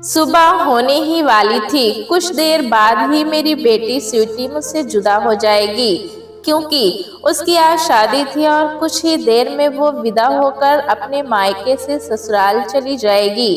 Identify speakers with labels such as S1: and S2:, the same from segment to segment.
S1: सुबह होने ही वाली थी। कुछ देर बाद ही मेरी बेटी स्वीटी मुझसे जुदा हो जाएगी, क्योंकि उसकी आज शादी थी और कुछ ही देर में वो विदा होकर अपने मायके से ससुराल चली जाएगी।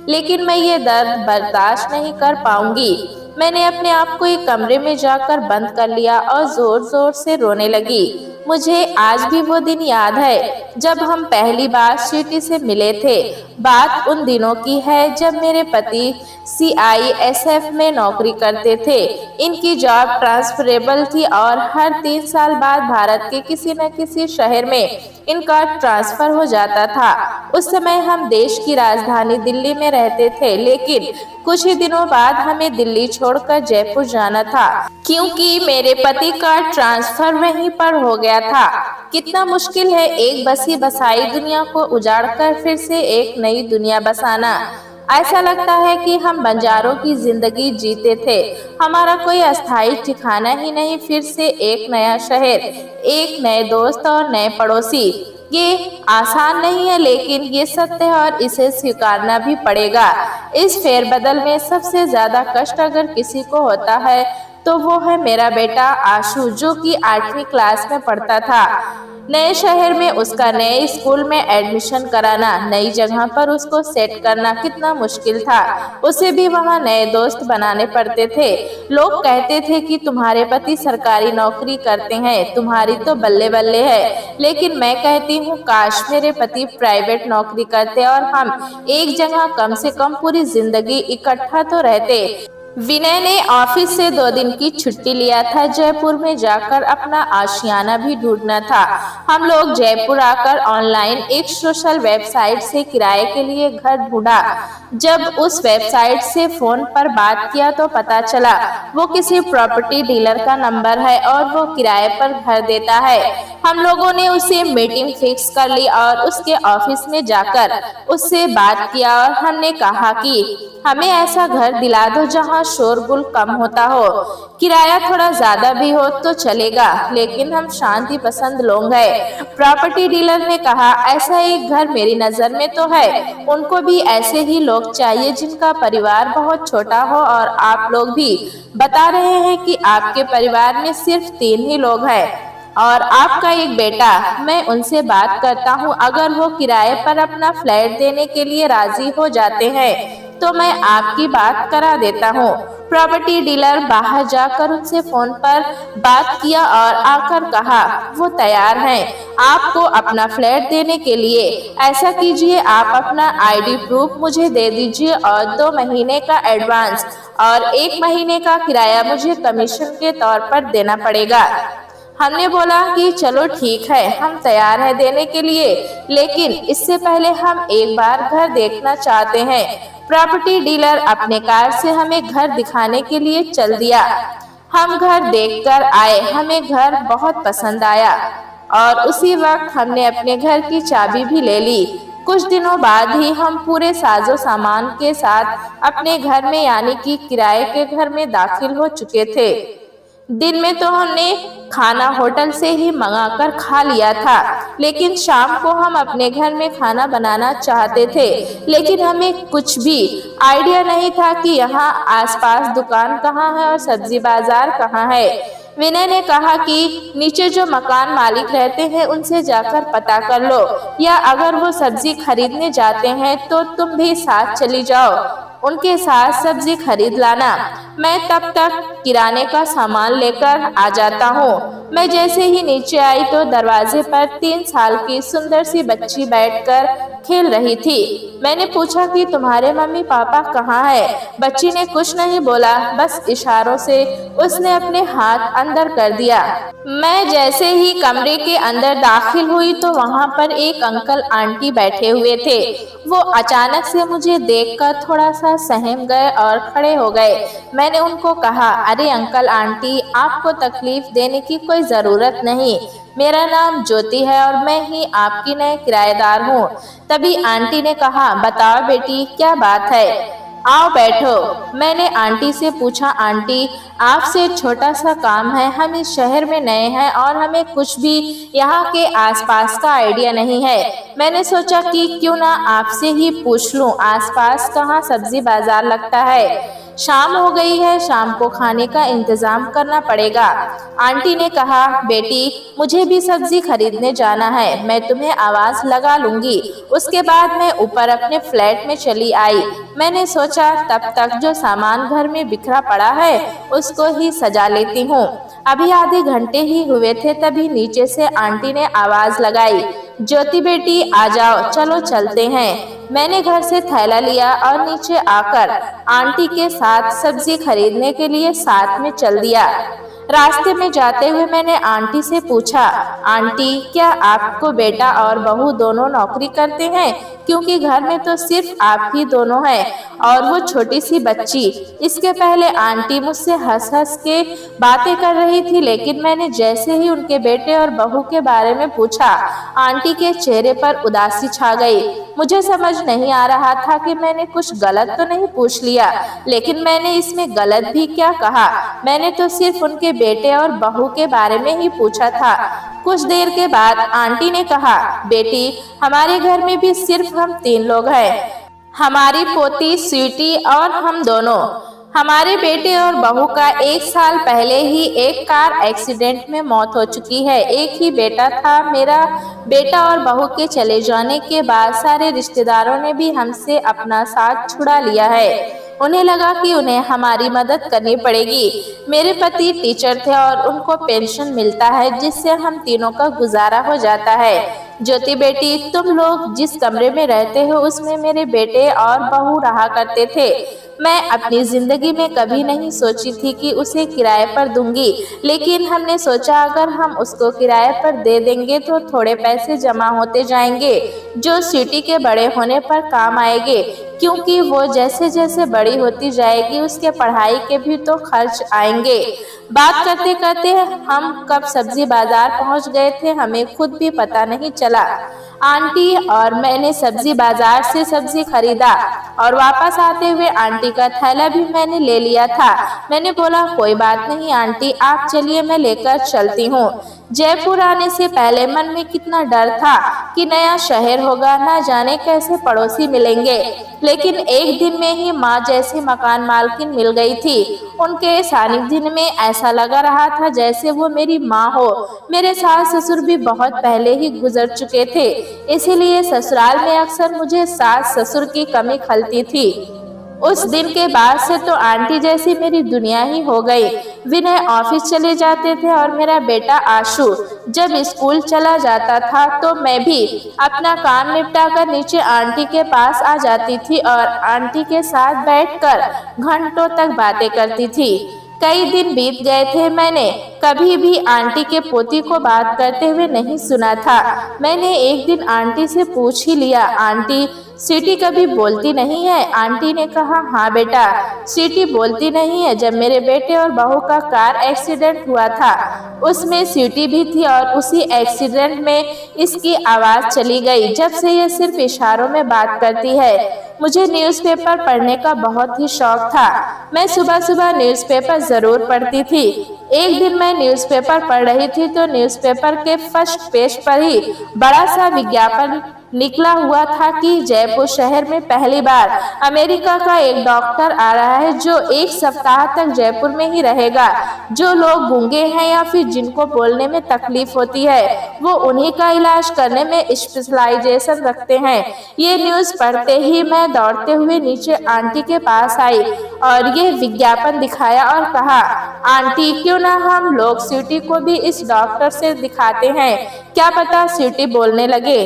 S1: लेकिन मैं ये दर्द बर्दाश्त नहीं कर पाऊंगी। मैंने अपने आप को एक कमरे में जाकर बंद कर लिया और जोर जोर से रोने लगी। मुझे आज भी वो दिन याद है जब हम पहली बार स्वीटी से मिले थे। बात उन दिनों की है जब मेरे पति CISF में नौकरी करते थे। इनकी जॉब ट्रांसफरेबल थी और हर 3 साल बाद भारत के किसी न किसी शहर में इनका ट्रांसफर हो जाता था। उस समय हम देश की राजधानी दिल्ली में रहते थे, लेकिन कुछ ही दिनों बाद हमें दिल्ली छोड़कर जयपुर जाना था, क्योंकि मेरे पति का ट्रांसफर वहीं पर हो गया था। कितना मुश्किल है एक बसी बसाई दुनिया को उजाड़कर फिर से एक नई दुनिया बसाना। ऐसा लगता है कि हम बंजारों की जिंदगी जीते थे। हमारा कोई अस्थायी ठिकाना ही नहीं, फिर से एक नया शहर, एक नए दोस्त और नए पड़ोसी। ये आसान नहीं है, लेकिन ये सत्य है और इसे स्वीकारना भी पड़ेगा। इस फेरबदल में सबसे ज्यादा कष्ट अगर किसी को होता है तो वो है मेरा बेटा आशु, जो कि 8वीं क्लास में पढ़ता था। नए शहर में उसका नए स्कूल में एडमिशन कराना, नई जगह पर उसको सेट करना कितना मुश्किल था। उसे भी वहाँ नए दोस्त बनाने पड़ते थे। लोग कहते थे कि तुम्हारे पति सरकारी नौकरी करते हैं, तुम्हारी तो बल्ले बल्ले है। लेकिन मैं कहती हूँ काश मेरे पति प्राइवेट नौकरी करते और हम एक जगह कम से कम पूरी जिंदगी इकट्ठा तो रहते। विनय ने ऑफिस से 2 दिन की छुट्टी लिया था। जयपुर में जाकर अपना आशियाना भी ढूंढना था। हम लोग जयपुर आकर ऑनलाइन एक सोशल वेबसाइट से किराए के लिए घर ढूंढा। जब उस वेबसाइट से फोन पर बात किया तो पता चला वो किसी प्रॉपर्टी डीलर का नंबर है और वो किराए पर घर देता है। हम लोगों ने उसे मीटिंग फिक्स कर ली और उसके ऑफिस में जाकर उससे बात किया और हमने कहा कि हमें ऐसा घर दिला दो जहां शोरगुल कम होता हो, किराया थोड़ा ज्यादा भी हो तो चलेगा, लेकिन हम शांति पसंद लोग हैं। प्रॉपर्टी डीलर ने कहा ऐसा एक घर मेरी नजर में तो है। उनको भी ऐसे ही लोग चाहिए जिनका परिवार बहुत छोटा हो, और आप लोग भी बता रहे हैं कि आपके परिवार में सिर्फ 3 ही लोग हैं और आपका एक बेटा। मैं उनसे बात करता हूँ, अगर वो किराए पर अपना फ्लैट देने के लिए राजी हो जाते हैं तो मैं आपकी बात करा देता हूँ। प्रॉपर्टी डीलर बाहर जाकर उनसे फोन पर बात किया और आकर कहा वो तैयार हैं आपको अपना फ्लैट देने के लिए। ऐसा कीजिए, आप अपना ID प्रूफ मुझे दे दीजिए और 2 महीने का एडवांस और 1 महीने का किराया मुझे कमीशन के तौर पर देना पड़ेगा। हमने बोला कि चलो ठीक है, हम तैयार हैं देने के लिए, लेकिन इससे पहले हम एक बार घर देखना चाहते हैं। प्रॉपर्टी डीलर अपने कार से हमें घर दिखाने के लिए चल दिया। हम घर देखकर आए, हमें घर बहुत पसंद आया और उसी वक्त हमने अपने घर की चाबी भी ले ली। कुछ दिनों बाद ही हम पूरे साजो सामान के साथ अपने घर में यानी कि किराए के घर में दाखिल हो चुके थे। दिन में तो हमने खाना होटल से ही मंगाकर खा लिया था, लेकिन शाम को हम अपने घर में खाना बनाना चाहते थे। लेकिन हमें कुछ भी आइडिया नहीं था कि यहाँ आसपास दुकान कहाँ है और सब्जी बाजार कहाँ है। विनय ने कहा कि नीचे जो मकान मालिक रहते हैं उनसे जाकर पता कर लो, या अगर वो सब्जी खरीदने जाते हैं तो तुम भी साथ चली जाओ, उनके साथ सब्जी खरीद लाना। मैं तब तक किराने का सामान लेकर आ जाता हूँ। मैं जैसे ही नीचे आई तो दरवाजे पर 3 साल की सुंदर सी बच्ची बैठकर खेल रही थी। मैंने पूछा कि तुम्हारे मम्मी पापा कहाँ है? बच्ची ने कुछ नहीं बोला, बस इशारों से उसने अपने हाथ अंदर कर दिया। मैं जैसे ही कमरे के अंदर दाखिल हुई तो वहाँ पर एक अंकल आंटी बैठे हुए थे। वो अचानक से मुझे देखकर थोड़ा सा सहम गए और खड़े हो गए। मैंने उनको कहा, अरे अंकल आंटी, आपको तकलीफ देने की कोई जरूरत नहीं, मेरा नाम ज्योति है और मैं ही आपकी नए किराएदार हूँ। तभी आंटी ने कहा, बताओ बेटी क्या बात है? आओ बैठो। मैंने आंटी से पूछा, आंटी आपसे एक छोटा सा काम है। हम इस शहर में नए हैं और हमें कुछ भी यहाँ के आसपास का आइडिया नहीं है। मैंने सोचा कि क्यों ना आपसे ही पूछ लूं, आसपास कहाँ सब्जी बाजार लगता है। शाम हो गई है, शाम को खाने का इंतजाम करना पड़ेगा। आंटी ने कहा, बेटी मुझे भी सब्जी खरीदने जाना है, मैं तुम्हें आवाज लगा लूंगी। उसके बाद मैं ऊपर अपने फ्लैट में चली आई। मैंने सोचा तब तक जो सामान घर में बिखरा पड़ा है उसको ही सजा लेती हूँ। अभी आधे घंटे ही हुए थे, तभी नीचे से आंटी ने आवाज लगाई, ज्योति बेटी आ जाओ, चलो चलते हैं। मैंने घर से थैला लिया और नीचे आकर आंटी के साथ सब्जी खरीदने के लिए साथ में चल दिया। रास्ते में जाते हुए मैंने आंटी से पूछा, आंटी क्या आपको बेटा और बहू दोनों नौकरी करते हैं? क्योंकि घर में तो सिर्फ आप ही दोनों हैं और वो छोटी सी बच्ची। इसके पहले आंटी मुझसे हंस हंस के बातें कर रही थी, लेकिन मैंने जैसे ही उनके बेटे और बहू के बारे में पूछा, आंटी के चेहरे पर उदासी छा गई। मुझे समझ नहीं आ रहा था कि मैंने कुछ गलत तो नहीं पूछ लिया, लेकिन मैंने इसमें गलत भी क्या कहा। मैंने तो सिर्फ उनके बेटे और बहू के बारे में ही पूछा था। कुछ देर के बाद आंटी ने कहा, बेटी हमारे घर में भी सिर्फ हम 3 लोग हैं, हमारी पोती स्वीटी और हम दोनों। हमारे बेटे और बहू का 1 साल पहले ही एक कार एक्सीडेंट में मौत हो चुकी है। एक ही बेटा था। मेरा बेटा और बहू के चले जाने के बाद सारे रिश्तेदारों ने भी हमसे अपना साथ छुड़ा लिया है। उन्हें लगा कि उन्हें हमारी मदद करनी पड़ेगी। मेरे पति टीचर थे और उनको पेंशन मिलता है, जिससे हम तीनों का गुजारा हो जाता है। ज्योति बेटी तुम लोग जिस कमरे में रहते हो उसमें मेरे बेटे और बहू रहा करते थे। मैं अपनी जिंदगी में कभी नहीं सोची थी कि उसे किराए पर दूंगी, लेकिन हमने सोचा अगर हम उसको किराए पर दे देंगे तो थोड़े पैसे जमा होते जाएंगे जो स्वीटी के बड़े होने पर काम आएंगे, क्योंकि वो जैसे जैसे बड़ी होती जाएगी उसके पढ़ाई के भी तो खर्च आएंगे। बात करते करते हम कब सब्जी बाजार पहुंच गए थे हमें खुद भी पता नहीं चला। आंटी और मैंने सब्जी बाजार से सब्जी खरीदा और वापस आते हुए आंटी का थैला भी मैंने ले लिया था। मैंने बोला, कोई बात नहीं आंटी, आप चलिए मैं लेकर चलती हूँ। जयपुर आने से पहले मन में कितना डर था कि नया शहर होगा, ना जाने कैसे पड़ोसी मिलेंगे, लेकिन एक दिन में ही माँ जैसी मकान मालकिन मिल गई थी। उनके सानिध्य में ऐसा लगा रहा था जैसे वो मेरी माँ हो। मेरे सास ससुर भी बहुत पहले ही गुजर चुके थे, इसीलिए ससुराल में अक्सर मुझे सास ससुर की कमी खलती थी। उस दिन के बाद से तो आंटी जैसी मेरी दुनिया ही हो गई। विनय ऑफिस चले जाते थे और मेरा बेटा आशु जब स्कूल चला जाता था तो मैं भी अपना काम निपटा कर नीचे आंटी के पास आ जाती थी और आंटी के साथ बैठकर घंटों तक बातें करती थी। कई दिन बीत गए थे, मैंने कभी भी आंटी के पोती को बात करते हुए नहीं सुना था। मैंने एक दिन आंटी से पूछ ही लिया, आंटी स्वीटी कभी बोलती नहीं है? आंटी ने कहा, हाँ बेटा, स्वीटी बोलती नहीं है। जब मेरे बेटे और बहू का कार एक्सीडेंट हुआ था उसमें स्वीटी भी थी और उसी एक्सीडेंट में इसकी आवाज चली गई। जब से ये सिर्फ इशारों में बात करती है। मुझे न्यूज़पेपर पढ़ने का बहुत ही शौक था। मैं सुबह सुबह न्यूज़पेपर जरूर पढ़ती थी। एक दिन मैं न्यूज़पेपर पढ़ रही थी तो न्यूज़पेपर के फर्स्ट पेज पर ही बड़ा सा विज्ञापन निकला हुआ था कि जयपुर शहर में पहली बार अमेरिका का एक डॉक्टर आ रहा है जो 1 सप्ताह तक जयपुर में ही रहेगा। जो लोग गूंगे हैं या फिर जिनको बोलने में तकलीफ होती है वो उन्हीं का इलाज करने में स्पेशलाइजेशन रखते हैं। ये न्यूज़ पढ़ते ही मैं दौड़ते हुए नीचे आंटी के पास आई और ये विज्ञापन दिखाया और कहा, आंटी क्यों ना हम लोग स्वीटी को भी इस डॉक्टर से दिखाते हैं, क्या पता स्वीटी बोलने लगे।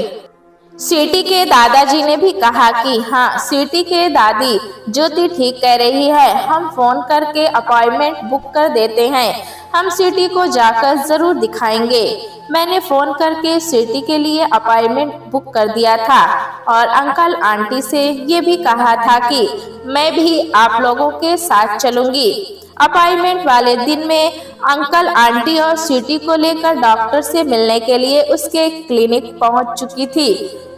S1: स्वीटी के दादाजी ने भी कहा कि हाँ, स्वीटी के दादी ज्योति ठीक कह रही है, हम फोन करके अपॉइंटमेंट बुक कर देते हैं, हम स्वीटी को जाकर जरूर दिखाएंगे। मैंने फोन करके स्वीटी के लिए अपॉइंटमेंट बुक कर दिया था और अंकल आंटी से ये भी कहा था कि मैं भी आप लोगों के साथ चलूंगी। अपॉइंटमेंट वाले दिन में अंकल आंटी और स्वीटी को लेकर डॉक्टर से मिलने के लिए उसके क्लिनिक पहुंच चुकी थी।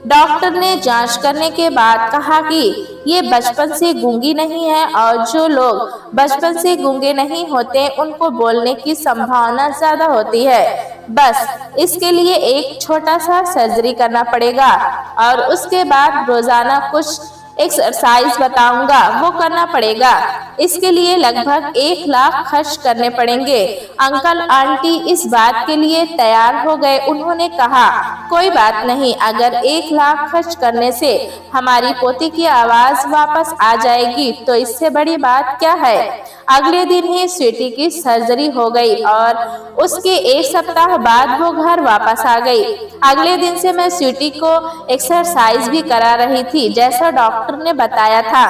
S1: डॉक्टर ने जांच करने के बाद कहा कि ये बचपन से गूंगी नहीं है और जो लोग बचपन से गूंगे नहीं होते उनको बोलने की संभावना ज्यादा होती है। बस इसके लिए एक छोटा सा सर्जरी करना पड़ेगा और उसके बाद रोजाना कुछ एक्सरसाइज बताऊंगा वो करना पड़ेगा। इसके लिए लगभग 1 लाख खर्च करने पड़ेंगे। अंकल आंटी इस बात के लिए तैयार हो गए। उन्होंने कहा, कोई बात नहीं, अगर 1 लाख खर्च करने से हमारी पोती की आवाज वापस आ जाएगी तो इससे बड़ी बात क्या है। अगले दिन ही स्वीटी की सर्जरी हो गई और उसके 1 सप्ताह बाद वो घर वापस आ गई। अगले दिन से मैं स्वीटी को एक्सरसाइज भी करा रही थी जैसा डॉक्टर ने बताया था।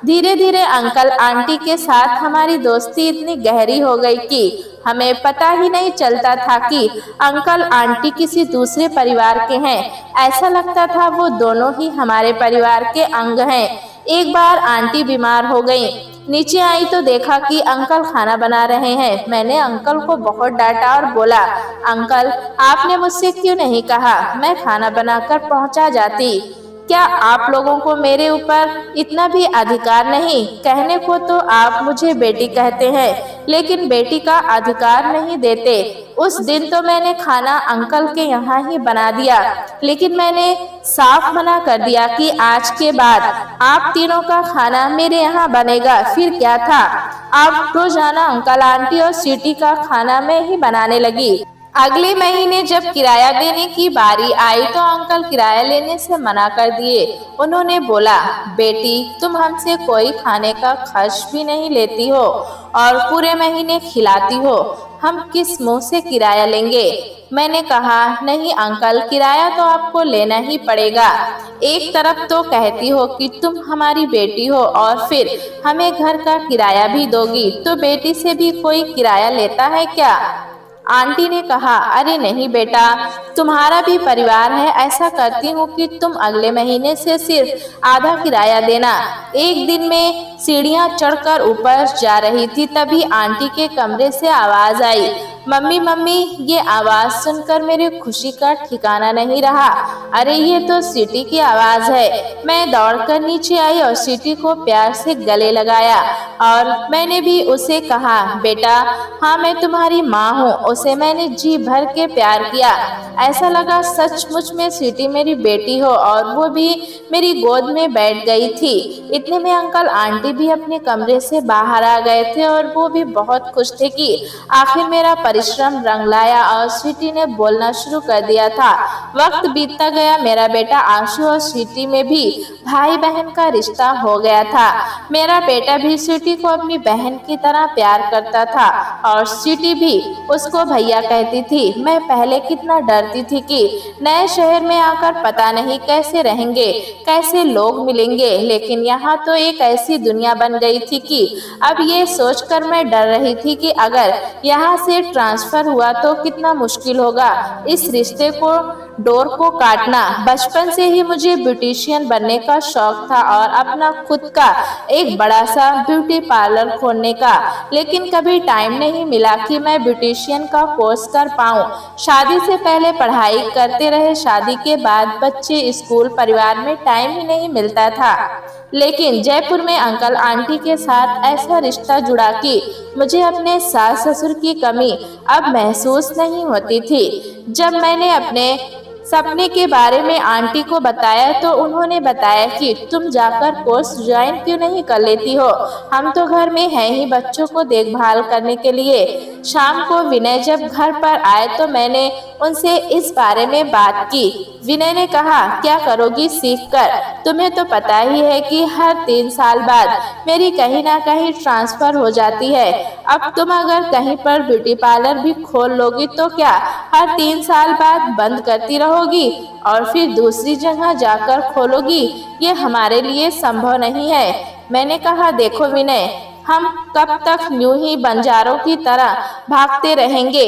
S1: धीरे धीरे अंकल आंटी के साथ हमारी दोस्ती इतनी गहरी हो गई कि हमें पता ही नहीं चलता था कि अंकल आंटी किसी दूसरे परिवार के हैं। ऐसा लगता था वो दोनों ही हमारे परिवार के अंग हैं। एक बार आंटी बीमार हो गई। नीचे आई तो देखा कि अंकल खाना बना रहे हैं। मैंने अंकल को बहुत डांटा और बोला, अंकल आपने मुझसे क्यों नहीं कहा, मैं खाना बनाकर पहुंचा जाती। क्या आप लोगों को मेरे ऊपर इतना भी अधिकार नहीं? कहने को तो आप मुझे बेटी कहते हैं लेकिन बेटी का अधिकार नहीं देते। उस दिन तो मैंने खाना अंकल के यहाँ ही बना दिया, लेकिन मैंने साफ मना कर दिया कि आज के बाद आप तीनों का खाना मेरे यहाँ बनेगा। फिर क्या था, आप रोजाना अंकल आंटी और स्वीटी का खाना मैं ही बनाने लगी। अगले महीने जब किराया देने की बारी आई तो अंकल किराया लेने से मना कर दिए। उन्होंने बोला, बेटी तुम हमसे कोई खाने का खर्च भी नहीं लेती हो और पूरे महीने खिलाती हो, हम किस मुंह से किराया लेंगे। मैंने कहा, नहीं अंकल, किराया तो आपको लेना ही पड़ेगा। एक तरफ तो कहती हो कि तुम हमारी बेटी हो और फिर हमें घर का किराया भी दोगी, तो बेटी से भी कोई किराया लेता है क्या। आंटी ने कहा, अरे नहीं बेटा, तुम्हारा भी परिवार है। ऐसा करती हूँ कि तुम अगले महीने से सिर्फ आधा किराया देना। एक दिन में सीढ़ियाँ चढ़कर ऊपर जा रही थी, तभी आंटी के कमरे से आवाज आई, मम्मी मम्मी। ये आवाज सुनकर मेरी खुशी का ठिकाना नहीं रहा। अरे ये तो स्वीटी की आवाज है। मैं दौड़कर नीचे आई और स्वीटी को प्यार से गले लगाया और मैंने भी उसे कहा, बेटा हाँ मैं तुम्हारी माँ हूँ। उसे मैंने जी भर के प्यार किया। ऐसा लगा सचमुच में स्वीटी मेरी बेटी हो और वो भी मेरी गोद में बैठ गई थी। इतने में अंकल आंटी भी अपने कमरे से बाहर आ गए थे और वो भी बहुत खुश थे कि आखिर मेरा परिश्रम रंग लाया और स्वीटी ने बोलना शुरू कर दिया था। वक्त बीतता गया। मेरा बेटा आशु और स्वीटी में भी भाई बहन का रिश्ता हो गया था। मेरा बेटा भी स्वीटी को अपनी बहन की तरह प्यार करता था और स्वीटी भी उसको भैया कहती थी। मैं पहले कितना डरती थी कि नए शहर में आकर पता नहीं कैसे रहेंगे, कैसे लोग मिलेंगे, लेकिन यहाँ तो एक ऐसी दुनिया बन गई थी कि अब ये सोचकर मैं डर रही थी कि अगर यहाँ से ट्रांसफर हुआ तो कितना मुश्किल होगा इस रिश्ते को डोर को काटना। बचपन से ही मुझे ब्यूटिशियन बनने का शौक था और अपना खुद का एक बड़ा सा ब्यूटी पार्लर खोलने का, लेकिन कभी टाइम नहीं मिला कि मैं ब्यूटिशियन का कोर्स कर पाऊँ। शादी से पहले पढ़ाई करते रहे, शादी के बाद बच्चे, स्कूल, परिवार में टाइम ही नहीं मिलता था। लेकिन जयपुर में अंकल आंटी के साथ ऐसा रिश्ता जुड़ा कि मुझे अपने सास ससुर की कमी अब महसूस नहीं होती थी। जब मैंने अपने सपने के बारे में आंटी को बताया तो उन्होंने बताया कि तुम जाकर कोर्स ज्वाइन क्यों नहीं कर लेती हो, हम तो घर में हैं ही बच्चों को देखभाल करने के लिए। शाम को विनय जब घर पर आए तो मैंने उनसे इस बारे में बात की। विनय ने कहा, क्या करोगी सीखकर, तुम्हें तो पता ही है कि हर 3 साल बाद मेरी कहीं ना कहीं ट्रांसफर हो जाती है। अब तुम अगर कहीं पर ब्यूटी पार्लर भी खोल लोगी तो क्या हर 3 साल बाद बंद करती रहोगी और फिर दूसरी जगह जाकर खोलोगी? ये हमारे लिए संभव नहीं है। मैंने कहा, देखो विनय, हम कब तक यूं ही बंजारों की तरह भागते रहेंगे?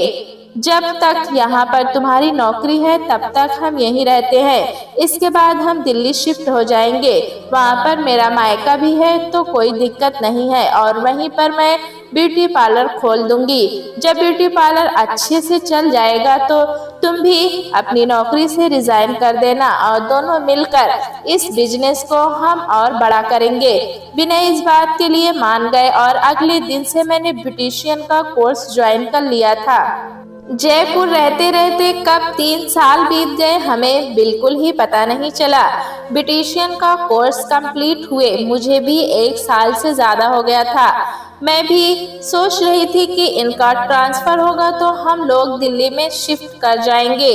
S1: जब तक यहाँ पर तुम्हारी नौकरी है तब तक हम यहीं रहते हैं, इसके बाद हम दिल्ली शिफ्ट हो जाएंगे। वहाँ पर मेरा मायका भी है तो कोई दिक्कत नहीं है और वहीं पर मैं ब्यूटी पार्लर खोल दूंगी। जब ब्यूटी पार्लर अच्छे से चल जाएगा तो तुम भी अपनी नौकरी से रिजाइन कर देना और दोनों मिलकर इस बिजनेस को हम और बड़ा करेंगे। विनय इस बात के लिए मान गए और अगले दिन से मैंने ब्यूटिशियन का कोर्स ज्वाइन कर लिया था। जयपुर रहते रहते कब 3 साल बीत गए हमें बिल्कुल ही पता नहीं चला। ब्यूटिशियन का कोर्स कंप्लीट हुए मुझे भी 1 साल से ज्यादा हो गया था। मैं भी सोच रही थी कि इनका ट्रांसफर होगा तो हम लोग दिल्ली में शिफ्ट कर जाएंगे।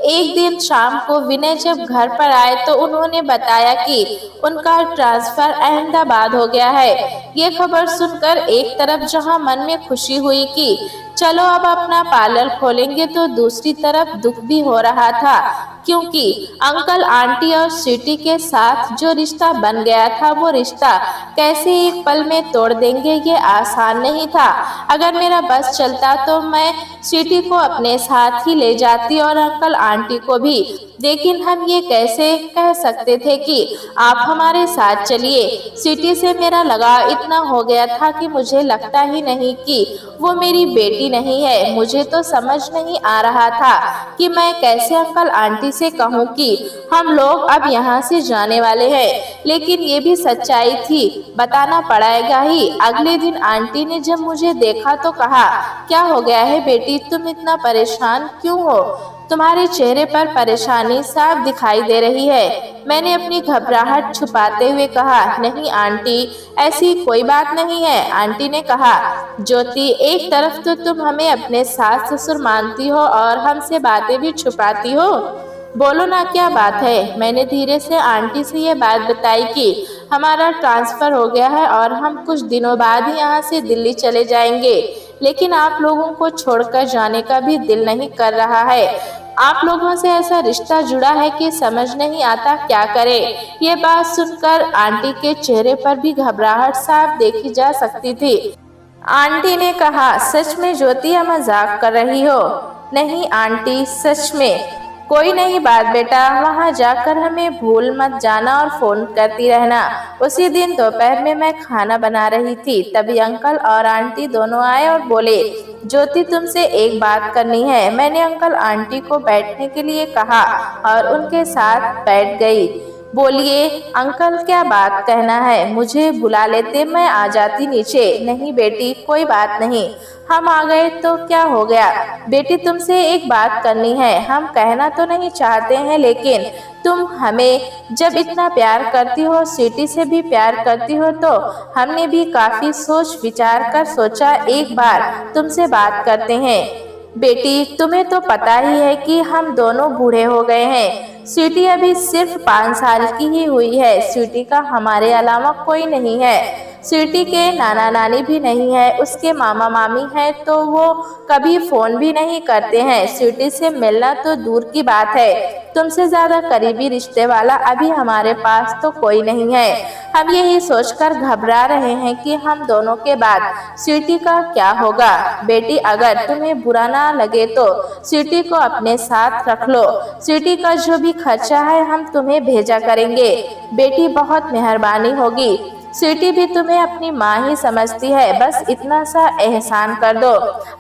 S1: एक दिन शाम को विनय जब घर पर आए तो उन्होंने बताया कि उनका ट्रांसफर अहमदाबाद हो गया है। ये खबर सुनकर एक तरफ जहां मन में खुशी हुई कि चलो अब अपना पार्लर खोलेंगे, तो दूसरी तरफ दुख भी हो रहा था, क्योंकि अंकल आंटी और स्वीटी के साथ जो रिश्ता बन गया था वो रिश्ता कैसे एक पल में तोड़ देंगे ये आसान नहीं था। अगर मेरा बस चलता तो मैं स्वीटी को अपने साथ ही ले जाती और अंकल आंटी को भी, लेकिन हम ये कैसे कह सकते थे कि आप हमारे साथ चलिए। स्वीटी से मेरा लगाव इतना हो गया था कि मुझे लगता ही नहीं कि वो मेरी बेटी नहीं है। मुझे तो समझ नहीं आ रहा था कि मैं कैसे अंकल आंटी से कहूँ कि हम लोग अब यहाँ से जाने वाले हैं, लेकिन ये भी सच्चाई थी, बताना पड़ेगा ही। अगले दिन आंटी ने जब मुझे देखा तो कहा, क्या हो गया है बेटी, तुम इतना परेशान क्यों हो? तुम्हारे चेहरे पर परेशानी साफ दिखाई दे रही है। मैंने अपनी घबराहट छुपाते हुए कहा, नहीं आंटी, ऐसी कोई बात नहीं है। आंटी ने कहा, ज्योति, एक तरफ तो तुम हमें अपने सास ससुर मानती हो और हमसे बातें भी छुपाती हो, बोलो ना क्या बात है। मैंने धीरे से आंटी से ये बात बताई कि हमारा ट्रांसफर हो गया है और हम कुछ दिनों बाद ही यहाँ से दिल्ली चले जाएंगे, लेकिन आप लोगों को छोड़कर जाने का भी दिल नहीं कर रहा है। आप लोगों से ऐसा रिश्ता जुड़ा है कि समझ नहीं आता क्या करे। ये बात सुनकर आंटी के चेहरे पर भी घबराहट साफ देखी जा सकती थी। आंटी ने कहा, सच में ज्योति, या मजाक कर रही हो? नहीं आंटी, सच में। कोई नहीं बात बेटा, वहाँ जाकर हमें भूल मत जाना और फोन करती रहना। उसी दिन दोपहर में मैं खाना बना रही थी, तभी अंकल और आंटी दोनों आए और बोले, ज्योति, तुमसे एक बात करनी है। मैंने अंकल आंटी को बैठने के लिए कहा और उनके साथ बैठ गई। बोलिए अंकल, क्या बात कहना है? मुझे बुला लेते, मैं आ जाती नीचे। नहीं बेटी, कोई बात नहीं, हम आ गए तो क्या हो गया। बेटी, तुमसे एक बात करनी है। हम कहना तो नहीं चाहते हैं, लेकिन तुम हमें जब इतना प्यार करती हो, स्वीटी से भी प्यार करती हो, तो हमने भी काफी सोच विचार कर सोचा एक बार तुमसे बात करते हैं। बेटी, तुम्हें तो पता ही है कि हम दोनों बूढ़े हो गए हैं। स्वीटी अभी सिर्फ 5 साल की ही हुई है। स्वीटी का हमारे अलावा कोई नहीं है। स्वीटी के नाना नानी भी नहीं है, उसके मामा मामी हैं तो वो कभी फोन भी नहीं करते हैं। स्वीटी से मिलना तो दूर की बात है, तुमसे ज्यादा करीबी रिश्ते वाला अभी हमारे पास तो कोई नहीं है। हम यही सोचकर घबरा रहे हैं कि हम दोनों के बाद स्वीटी का क्या होगा। बेटी, अगर तुम्हें बुरा ना लगे तो स्वीटी को अपने साथ रख लो। स्वीटी का जो भी खर्चा है हम तुम्हें भेजा करेंगे। बेटी, बहुत मेहरबानी होगी। स्वीटी भी तुम्हें अपनी माँ ही समझती है, बस इतना सा एहसान कर दो।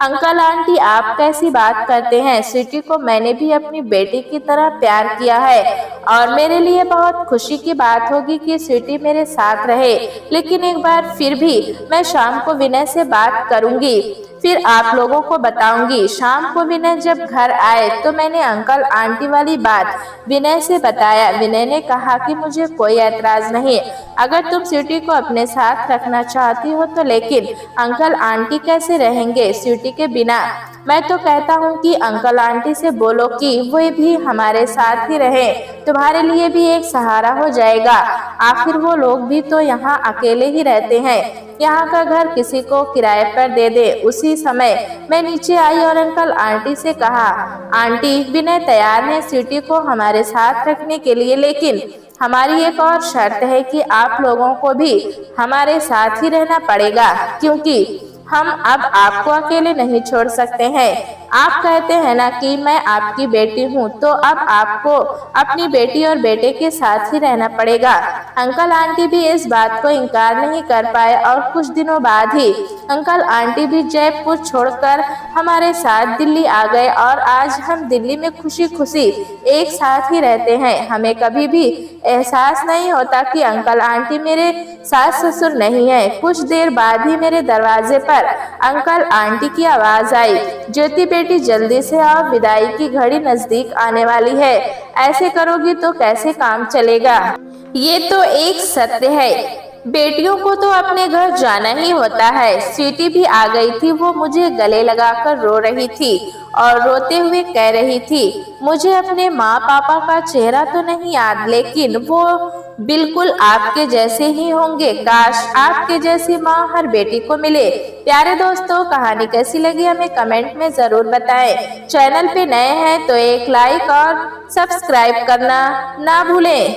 S1: अंकल आंटी, आप कैसी बात करते हैं? स्वीटी को मैंने भी अपनी बेटी की तरह प्यार किया है और मेरे लिए बहुत खुशी की बात होगी कि स्वीटी मेरे साथ रहे, लेकिन एक बार फिर भी मैं शाम को विनय से बात करूंगी, फिर आप लोगों को बताऊंगी। शाम को विनय जब घर आए तो मैंने अंकल आंटी वाली बात विनय से बताया। विनय ने कहा कि मुझे कोई ऐतराज नहीं अगर तुम स्वीटी को अपने साथ रखना चाहती हो तो, लेकिन अंकल आंटी कैसे रहेंगे स्वीटी के बिना? मैं तो कहता हूँ कि अंकल आंटी से बोलो कि वे भी हमारे साथ ही रहे, तुम्हारे लिए भी एक सहारा हो जाएगा। आखिर वो लोग भी तो यहाँ अकेले ही रहते हैं, यहाँ का घर किसी को किराए पर दे दे। उसी समय मैं नीचे आई और अंकल आंटी से कहा, आंटी, विनय तैयार है स्वीटी को हमारे साथ रखने के लिए, लेकिन हमारी एक और शर्त है कि आप लोगों को भी हमारे साथ ही रहना पड़ेगा, क्योंकि हम अब आपको अकेले नहीं छोड़ सकते हैं। आप कहते हैं ना कि मैं आपकी बेटी हूँ, तो अब आपको अपनी बेटी और बेटे के साथ ही रहना पड़ेगा। अंकल आंटी भी इस बात को इनकार नहीं कर पाए और कुछ दिनों बाद ही अंकल आंटी भी जयपुर छोड़कर हमारे साथ दिल्ली आ गए और आज हम दिल्ली में खुशी खुशी एक साथ ही रहते हैं। हमें कभी भी एहसास नहीं होता कि अंकल आंटी मेरे सास ससुर नहीं है। कुछ देर बाद ही मेरे दरवाजे पर अंकल आंटी की आवाज आई, ज्योति बेटी जल्दी से आओ, विदाई की घड़ी नजदीक आने वाली है। ऐसे करोगी तो कैसे काम चलेगा। ये तो एक सत्य है, बेटियों को तो अपने घर जाना ही होता है। स्वीटी भी आ गई थी, वो मुझे गले लगाकर रो रही थी और रोते हुए कह रही थी, मुझे अपने माँ पापा का चेहरा तो नहीं याद, लेकिन वो बिल्कुल आपके जैसे ही होंगे। काश आपके जैसी माँ हर बेटी को मिले। प्यारे दोस्तों, कहानी कैसी लगी हमें कमेंट में जरूर बताएं। चैनल पे नए हैं तो एक लाइक और सब्सक्राइब करना ना भूलें।